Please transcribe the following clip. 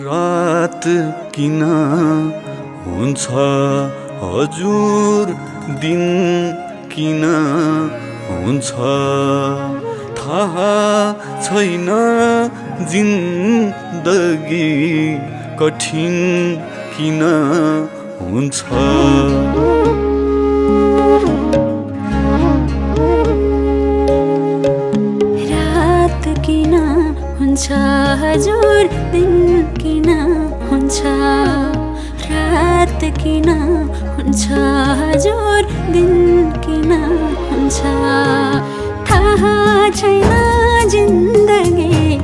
रात किन हुन्छ हजुर, दिन किन हुन्छ थाहा छैन। जिन्दगी कठिन किन हुन्छ। रात किन हुन्छ हजुर, दिन किन हुन्छ। रात किन हुन्छ हजुर, दिन किन हुन्छ थाहा छैन। जिन्दगी